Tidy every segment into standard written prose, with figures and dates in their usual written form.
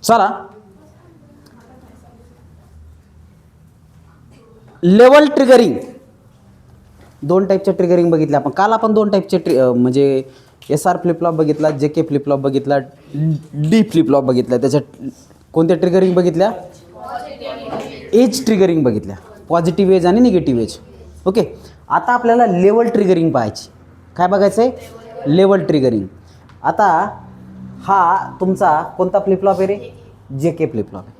चला level triggering, दोन टाईपच्या ट्रिगरिंग बघितल्या आपण काल. आपण दोन टाईपचे म्हणजे SR फ्लिप फ्लॉप बघितला, JK फ्लिप फ्लॉप बघितला, D फ्लिप फ्लॉप बघितला. त्याच्यात कोणत्या ट्रिगरिंग बघितल्या? एज ट्रिगरिंग बघितल्या, पॉझिटिव्ह एज आणि निगेटिव्ह एज. ओके, आता आपल्याला लेवल ट्रिगरिंग पाहायची. काय बघायचं आहे? Level triggering. आता हा तुमचा कोणता फ्लिप फ्लॉप आहे रे? JK फ्लिप फ्लॉप आहे.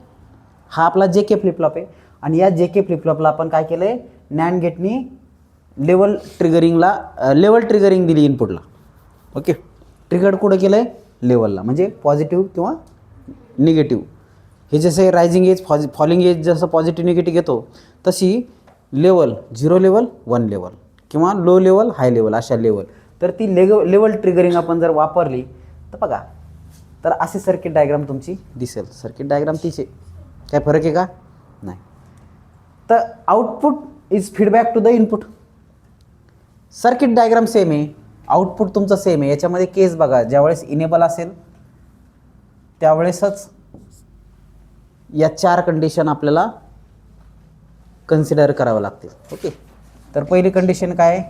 हा आपला JK फ्लिप फ्लॉप आहे आणि या JK फ्लिप फ्लॉपला आपण काय केलं आहे? नॅन्ड गेटनी लेवल ट्रिगरिंग दिली इनपुटला. ओके, ट्रिगर्ड कुठं केलं आहे? लेवलला, म्हणजे पॉझिटिव्ह किंवा निगेटिव्ह. हे जसे रायझिंग एज फॉलिंग एज जसं पॉझिटिव्ह निगेटिव्ह घेतो तशी लेवल 0 लेवल 1 लेवल किंवा लो लेवल हाय लेवल अशा लेवल. तर ती लेवल ट्रिगरिंग आपण जर वापरली तर बघा, तर अशी सर्किट डायग्राम तुमची दिसेल. सर्किट डायग्राम तीच आहे, काय फरक आहे का? नाही. तर output is feedback to the input. Circuit diagram same आहे, आउटपुट तुमचं सेम आहे. याच्यामध्ये केस बघा, ज्यावेळेस इनेबल असेल त्यावेळेसच या 4 कंडिशन आपल्याला कन्सिडर करावं लागतील. ओके, तर पहिली कंडिशन काय?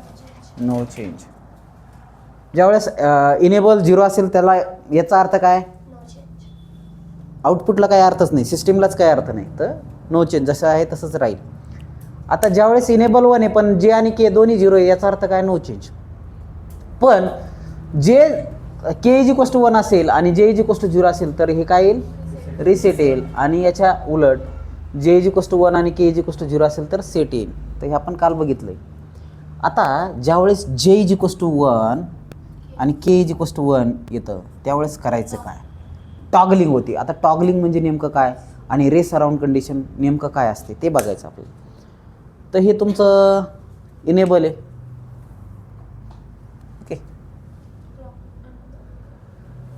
No change. ज्यावेळेस इनेबल 0 असेल त्याला याचा अर्थ काय? आउटपुटला काही अर्थच नाही, सिस्टीमलाच काही अर्थ नाही, तर नो चेंज, जसं आहे तसंच राहील. आता ज्यावेळेस इनेबल 1 आहे पण J आणि K दोन्ही 0 आहे, याचा अर्थ काय? No change. पण जे K = 1 असेल आणि J = 0 असेल तर हे काय येईल? रिसेट येईल. आणि याच्या उलट J = 1 आणि K = 0 असेल तर सेट येईल. तर हे आपण काल बघितलं आहे. आता ज्यावेळेस J = 1 आणि K = 1 येतं त्यावेळेस करायचं काय? टॉगलिंग होती. आता टॉगलिंग म्हणजे नेमकं काय आणि रेस अराउंड कंडिशन नेमकं काय असते ते बघायचं आपल्याला. तर हे तुमचं इनेबल आहे. ओके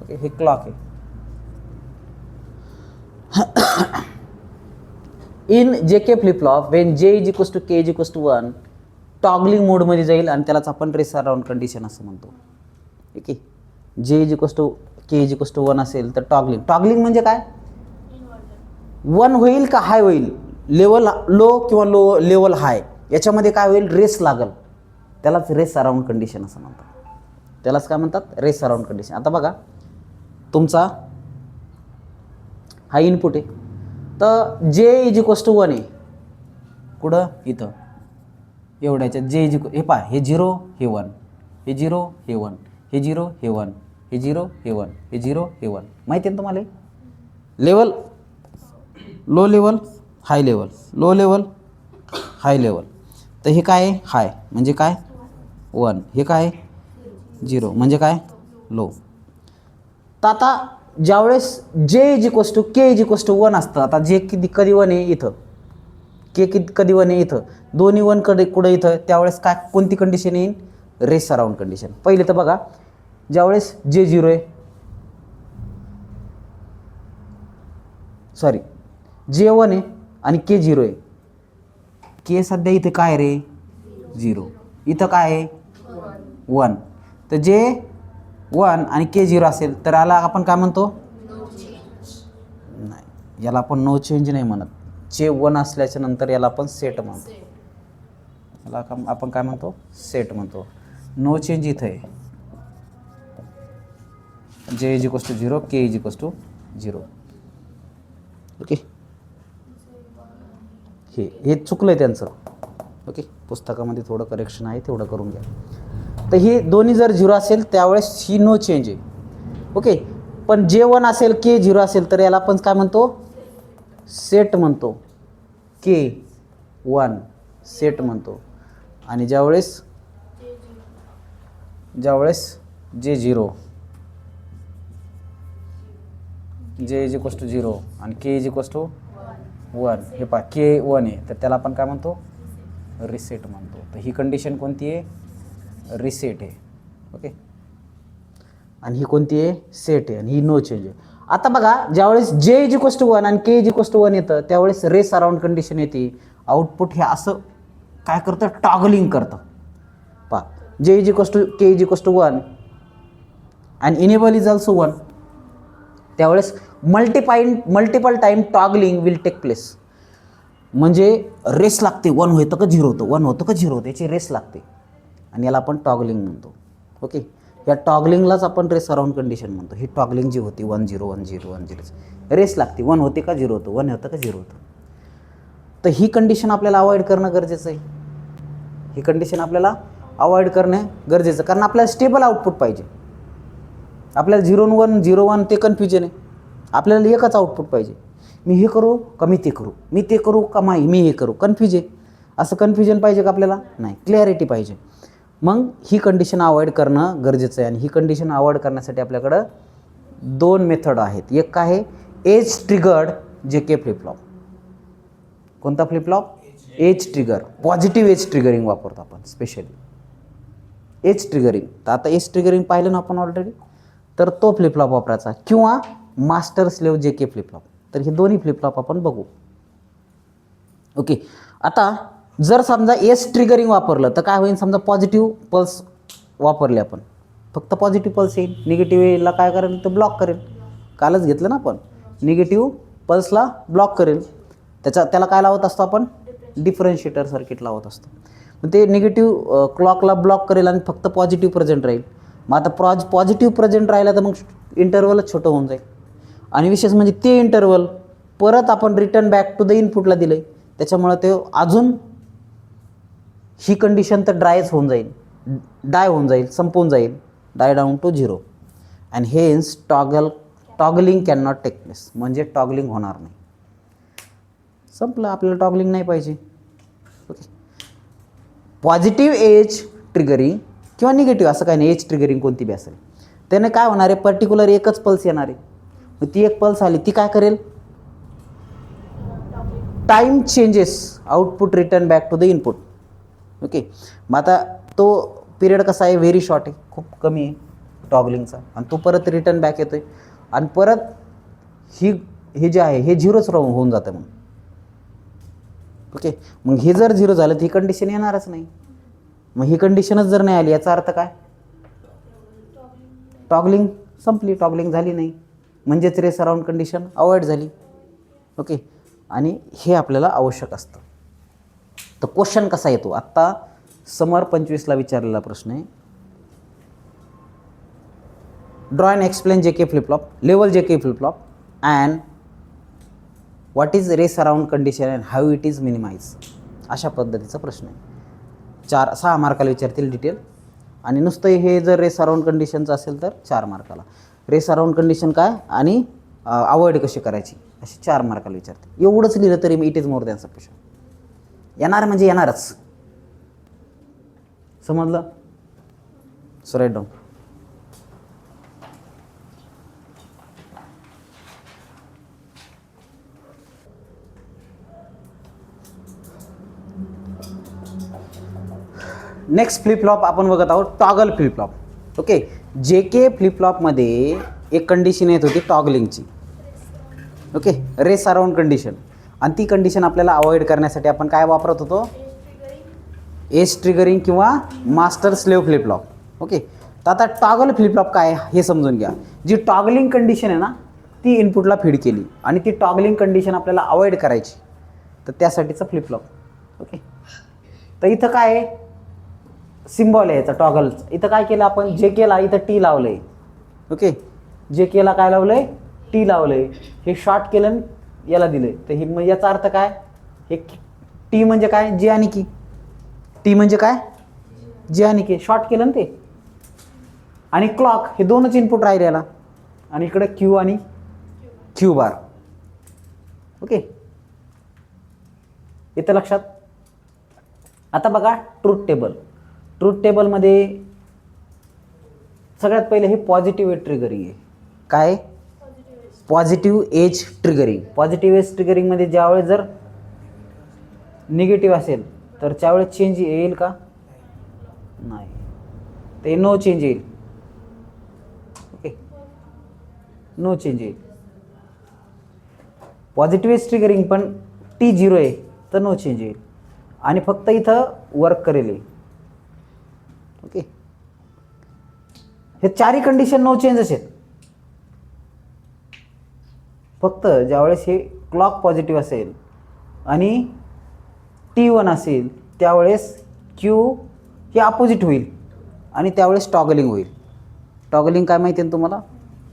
ओके, हे क्लॉक आहे. In JK flip flop Wien J = K = 1 toggling मोडमध्ये जाईल आणि त्यालाच आपण रेस अराउंड कंडिशन असं म्हणतो. ठीक आहे, J = K = 1 असेल तर टॉगलिंग म्हणजे काय? 1 होईल का हाय होईल? लेवल लो किंवा लेवल हाय याच्यामध्ये काय होईल? रेस लागल, त्यालाच रेस अराउंड कंडिशन असं म्हणतात. त्यालाच काय म्हणतात? Race around condition. आता बघा, तुमचा हा इनपुट आहे, तर J = 1 आहे कुठं? इथं एवढ्याच्यात J हे पहा, हे 0 हे 1, हे 0 हे 1, हे 0 हे 1, हे 0 हे 1, हे 0 हे 1. माहिती आहे ना तुम्हाला? Level low level high level, low level high level. तर हे काय आहे? हाय म्हणजे काय? 1. हे काय आहे? 0 म्हणजे काय? लो. तर आता ज्यावेळेस J = K = 1 असतं, आता J कधी 1 आहे? इथं. K कधी 1 आहे? इथं. दोन्ही 1 कुठं? इथं. त्यावेळेस काय कोणती कंडिशन येईल? Race around condition. पहिले तर बघा, ज्यावेळेस J 0 आहे, सॉरी J 1 आहे आणि K 0 आहे. K सध्या इथे काय रे? 0. इथं काय आहे? 1. तर J 1 आणि K 0 असेल तर याला आपण काय म्हणतो? नाही, याला आपण नो चेंज नाही म्हणत. J 1 असल्याच्या नंतर याला आपण सेट म्हणतो. याला आपण काय म्हणतो? सेट म्हणतो. नो चेंज इथं आहे. J = 0, K = 0. ओके, हे चुकलं आहे त्यांचं. ओके, पुस्तकामध्ये थोडं करेक्शन आहे, तेवढं करून घ्या. तर हे दोन्ही जर 0 असेल त्यावेळेस ही नो चेंज आहे. ओके, पण J 1 असेल K 0 असेल तर याला आपण काय म्हणतो? सेट म्हणतो. K 1 सेट म्हणतो. आणि ज्यावेळेस J 0 आणि K = 1, हे पहा K 1 आहे तर त्याला आपण काय म्हणतो? रिसेट म्हणतो. तर ही कंडिशन कोणती आहे? रिसेट आहे. ओके, आणि ही कोणती आहे? सेट आहे. आणि ही नो चेंज आहे. आता बघा, ज्यावेळेस J = 1 आणि K = 1 येतं त्यावेळेस रेस अराउंड कंडिशन येते. आउटपुट हे असं काय करतं? टॉगलिंग करतं. पहा, J = K = 1 आणि इनेबल इज ऑल्सो 1, त्यावेळेस multiple time toggling will take place. म्हणजे रेस लागते, 1 होतं का 0 होतं, 1 होतं का 0 होतं, याची रेस लागते आणि याला आपण टॉगलिंग म्हणतो. ओके, या टॉगलिंगलाच आपण रेस अराउंड कंडिशन म्हणतो. ही टॉगलिंग जी होती 1 0 1 0 1 0 रेस लागते, 1 होते का 0 होतं, 1 होतं का 0 होतं. तर ही कंडिशन आपल्याला अवॉइड करणं गरजेचं आहे. ही कंडिशन आपल्याला अवॉइड करणं गरजेचं, कारण आपल्याला स्टेबल आउटपुट पाहिजे. आपल्याला 0 1 0 1 ते कन्फ्युजन आहे. आपल्याला एकच आउटपुट पाहिजे. मी हे करू का मी ते करू, मी ते करू का मी हे करू, कन्फ्यूज आहे. असं कन्फ्युजन पाहिजे का आपल्याला? नाही, क्लॅरिटी पाहिजे. मग ही कंडिशन अवॉइड करणं गरजेचं आहे. आणि ही कंडिशन अवॉइड करण्यासाठी आपल्याकडं 2 मेथड आहेत. एक आहे एज ट्रिगर्ड JK फ्लिपफ्लॉप. कोणता flip-flop? Edge trigger. Positive edge triggering वापरतो आपण स्पेशली एज ट्रिगरिंग. तर आता एज ट्रिगरिंग पाहिलं ना आपण ऑलरेडी, तर तो फ्लिपफ्लॉप वापरायचा, किंवा मास्टर स्लेव्ह JK फ्लिपफ्लॉप. तर हे दोन्ही फ्लिपफ्लॉप आपण बघू. ओके, आता जर समजा एज ट्रिगरिंग वापरलं तर काय होईल, समजा पॉझिटिव्ह पल्स वापरले आपण, फक्त पॉझिटिव्ह पल्स येईल. निगेटिव्ह वेला काय करेल, तर ब्लॉक करेल. कालच घेतलं ना आपण, निगेटिव्ह पल्सला ब्लॉक करेल. त्याला काय लावत असतो आपण? डिफरन्शिएटर सर्किट लावत असतो. मग ते निगेटिव्ह क्लॉकला ब्लॉक करेल आणि फक्त पॉझिटिव्ह प्रेझेंट राहील. मग आता पॉझिटिव्ह प्रेझेंट राहिला तर मग इंटरवलच छोटं होऊन जाईल. आणि विशेष म्हणजे ते इंटरवल परत आपण रिटर्न बॅक टू द इनपुटला दिलं आहे, त्याच्यामुळं ते अजून ही कंडिशन तर ड्रायच होऊन जाईल, डाय होऊन जाईल, संपून जाईल, die down to 0. And hence toggling can not take place. म्हणजे टॉगलिंग होणार नाही. संपलं, आपल्याला टॉगलिंग नाही पाहिजे. ओके, पॉझिटिव्ह एज ट्रिगरिंग किंवा निगेटिव्ह असं काही नाही, एज ट्रिगरिंग कोणती बी असेल, त्याने काय होणार आहे, पर्टिक्युलर एकच पल्स येणार आहे. मग ती एक पल्स आली, ती काय करेल, time changes, output return back to the input. Okay, मग आता तो पिरियड कसा आहे, व्हेरी शॉर्ट आहे, खूप कमी आहे टॉगलिंगचा, आणि तो परत रिटर्न बॅक येतो आहे, आणि परत हे जे आहे हे 0च होऊन जातं. मग ओके, मग हे जर 0 झालं तर ही कंडिशन येणारच नाही. मग ही कंडिशनच जर नाही आली, याचा अर्थ काय, टॉगलिंग संपली, टॉगलिंग झाली नाही, म्हणजेच रेस अराउंड कंडिशन अवॉइड झाली. ओके, आणि हे आपल्याला आवश्यक असतं. तर क्वेश्चन कसा येतो, आत्ता समर 25ला विचारलेला प्रश्न आहे. Draw and explain JK flipflop, level JK flipflop, and what is race around condition and how it is minimize. अशा पद्धतीचा प्रश्न आहे. 6 मार्काला विचारतील डिटेल. आणि नुसतं हे जर रेस अराउंड कंडिशनचं असेल तर 4 मार्काला. रेस अराउंड कंडिशन काय आणि अवॉइड कशी करायची अशी 4 मार्काला विचारते. एवढंच लिहिलं तरी it is more than sufficient. येणार म्हणजे येणारच. समजलं? So write down. Next flip flop आपण बघत आहोत, टॉगल फ्लिपफ्लॉप. ओके, JK फ्लिपफ्लॉपमध्ये एक कंडिशन येत होती टॉगलिंगची. Okay, race around condition. आणि ती कंडिशन आपल्याला अवॉइड करण्यासाठी आपण काय वापरत होतो, एज ट्रिगरिंग किंवा मास्टर स्लेव्ह फ्लिपफ्लॉप. ओके, तर आता टॉगल फ्लिपफ्लॉप काय हे समजून घ्या. जी टॉगलिंग कंडिशन आहे ना, ती इनपुटला फीड केली आणि ती टॉगलिंग कंडिशन आपल्याला अवॉइड करायची, तर त्यासाठीचं फ्लिपफ्लॉप. ओके, तर इथं काय आहे, सिम्बॉल आहे याचा टॉगलचं. इथं काय केलं आपण, JKला इथं T लावलं आहे. ओके, JKला काय लावलं आहे, T लावलं आहे. हे शॉर्ट केलं आणि याला दिलं आहे. तर हे मग याचा अर्थ काय, हे T म्हणजे काय, J आणि K. T म्हणजे काय, J आणि K. शॉर्ट केलं ना ते. आणि क्लॉक हे दोनच इनपुट राहिले याला, आणि इकडे Q आणि Q बार. ओके, इथं लक्षात. आता बघा ट्रूथ टेबल. ट्रूथ टेबलमध्ये सगळ्यात पहिले हे पॉझिटिव्ह एज ट्रिगरिंग आहे. काय, positive edge triggering. Positive edge ट्रिगरिंगमध्ये ज्यावेळेस जर निगेटिव्ह असेल तर त्यावेळेस चेंज येईल का, नाही, ते नो चेंज येईल. ओके, नो चेंज येईल. पॉझिटिव्ह एज ट्रिगरिंग पण T 0 आहे तर नो चेंज येईल, आणि फक्त इथं वर्क करेल. ओके, हे 4ही कंडिशन नो चेंज आहेत. फक्त ज्यावेळेस हे क्लॉक पॉझिटिव्ह असेल आणि T1 असेल त्यावेळेस Q हे अपोजिट होईल आणि त्यावेळेस टॉगलिंग होईल. टॉगलिंग काय माहिती आहे तुम्हाला?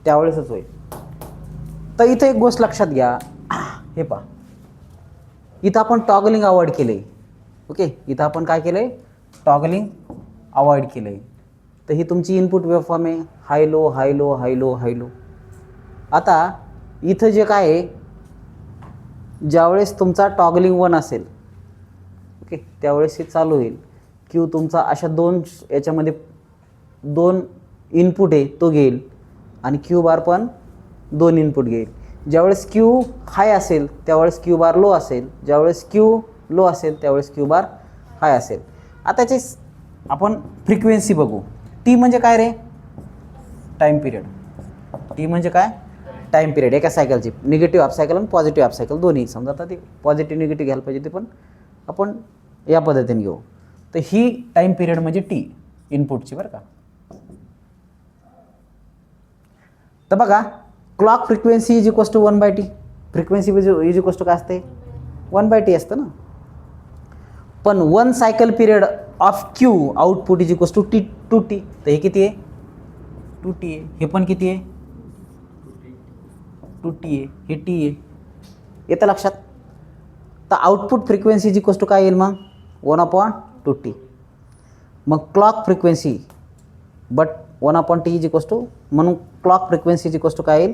त्यावेळेसच होईल. तर इथं एक गोष्ट लक्षात घ्या, हे पहा, इथं आपण टॉगलिंग अवॉइड केलं आहे. ओके, इथं आपण काय केलं आहे? टॉगलिंग अवॉइड केलं आहे. तर ही तुमची इनपुट वेव्हफॉर्म आहे, हाय लो हाय लो हाय लो हाय लो. आता इथं जे काय आहे, ज्यावेळेस तुमचा टॉगलिंग 1 असेल, ओके, त्यावेळेस हे चालू होईल. क्यू तुमचा अशा दोन याच्यामध्ये 2 इनपुट आहे तो घेईल आणि क्यू बार पण 2 इनपुट घेईल. ज्यावेळेस क्यू हाय असेल त्यावेळेस क्यू बार लो असेल, ज्यावेळेस क्यू लो असेल त्यावेळेस क्यू बार हाय असेल. आता त्याची आपण फ्रिक्वेन्सी बघू. टी म्हणजे काय रे? Time period. टी म्हणजे काय? Time period. एका सायकलची निगेटिव्ह हाफ सायकल आणि पॉझिटिव्ह हाफ सायकल दोन्ही. समजा आता ते पॉझिटिव्ह निगेटिव्ह घ्यायला पाहिजे, ते पण आपण या पद्धतीने घेऊ. तर ही टाईम पिरियड म्हणजे टी इनपुटची, बरं का. तर बघा, clock frequency is equals to 1/t. Frequency is equals to काय असते? 1/t असतं ना. पण 1 cycle period of Q output is equals to T2t. तर हे किती आहे? 2t आहे. हे पण किती आहे? 2t आहे. हे t आहे. येतं लक्षात? तर output frequency is equals to काय येईल मग? 1/2t. मग clock frequency but 1/t is equals to, म्हणून clock frequency is equals to काय येईल?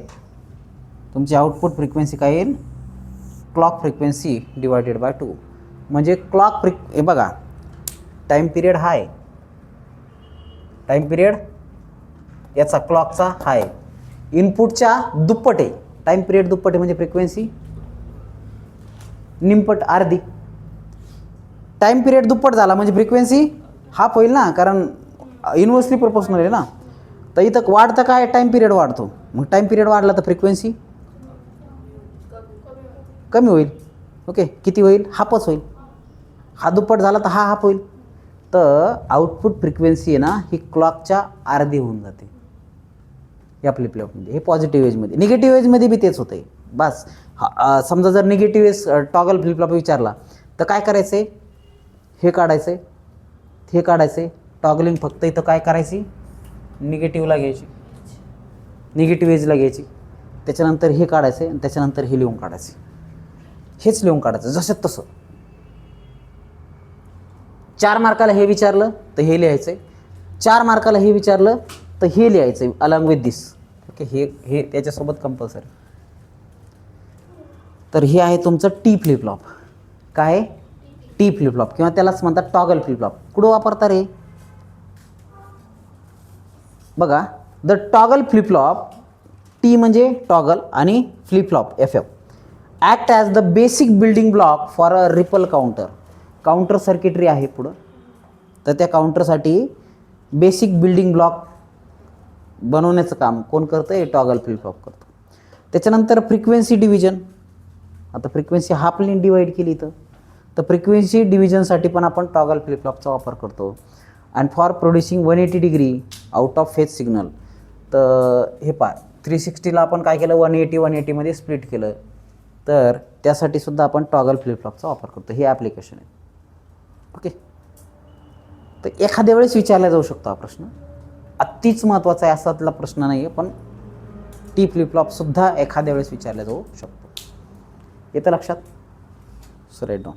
तुमची आउटपुट फ्रिक्वेन्सी काय येईल? Clock frequency divided by 2. म्हणजे क्लॉक हे बघा, time period high, time period याचा क्लॉकचा हाय, इनपुटच्या दुप्पट आहे. टाईम पिरियड दुप्पट आहे म्हणजे फ्रिक्वेन्सी निमपट अर्धी. टाईम पिरियड दुप्पट झाला म्हणजे फ्रिक्वेन्सी हाफ होईल ना, कारण इन्व्हर्सली प्रोपोर्शनल आहे ना. तर इथं वाढतं काय? टाईम पिरियड वाढतो. मग टाईम पिरियड वाढला तर फ्रिक्वेन्सी कमी होईल. ओके, किती होईल? हाफच होईल. हा दुप्पट झाला तर हा हाफ होईल. तर आउटपुट फ्रिक्वेन्सी आहे ना, ही क्लॉकच्या अर्धी होऊन जाते या फ्लिपफ्लॉपमध्ये. हे पॉझिटिव्ह एजमध्ये. निगेटिव्ह एजमध्ये बी तेच होतं आहे. बस समजा जर निगेटिव्ह एज टॉगल फ्लिपफ्लॉप विचारला तर काय करायचं आहे? हे काढायचं आहे, हे काढायचं आहे. टॉगलिंग फक्त इथं काय करायची? निगेटिव्हला घ्यायची, निगेटिव्ह एजला घ्यायची. त्याच्यानंतर हे काढायचं आणि त्याच्यानंतर हे लिहून काढायचं. हेच लिहून काढायचं जसं तसं. 4 मार्काला हे विचारलं तर हे लिहायचं आहे, 4 मार्काला हे विचारलं तर हे लिहायचं आहे अलॉंग विथ दिस. ओके, हे त्याच्यासोबत कंपल्सरी. तर हे आहे तुमचं टी फ्लिपफ्लॉप. काय? टी फ्लिपफ्लॉप, किंवा त्यालाच म्हणतात टॉगल फ्लिपफ्लॉप. कुठं वापरता रे? बघा, द टॉगल फ्लिपफ्लॉप, टी म्हणजे टॉगल आणि flip-flop FF, act as the basic building block for a ripple counter. Counter circuitry आहे पुढं, तर त्या काउंटरसाठी बेसिक बिल्डिंग ब्लॉक बनवण्याचं काम कोण करतं? हे टॉगल फ्लिपफ्लॉप करतं. त्याच्यानंतर फ्रिक्वेन्सी डिव्हिजन. आता फ्रिक्वेन्सी हाफली डिवाईड केली तर फ्रिक्वेन्सी डिव्हिजनसाठी पण आपण टॉगल फ्लिपफ्लॉपचा वापर करतो. And for producing 180 degree out of phase signal. तर हे पहा, 360ला आपण काय केलं? 180मध्ये स्प्लिट केलं. तर त्यासाठी सुद्धा आपण टॉगल फ्लिपफ्लॉपचा वापर करतो. हे ॲप्लिकेशन आहे. ओके, तर एखाद्या वेळेस विचारला जाऊ शकतो हा प्रश्न. अतिच महत्त्वाचा आहे असातला प्रश्न नाही आहे, पण टी फ्लिपफ्लॉपसुद्धा एखाद्या वेळेस विचारला जाऊ शकतो. येतं लक्षात? So write down.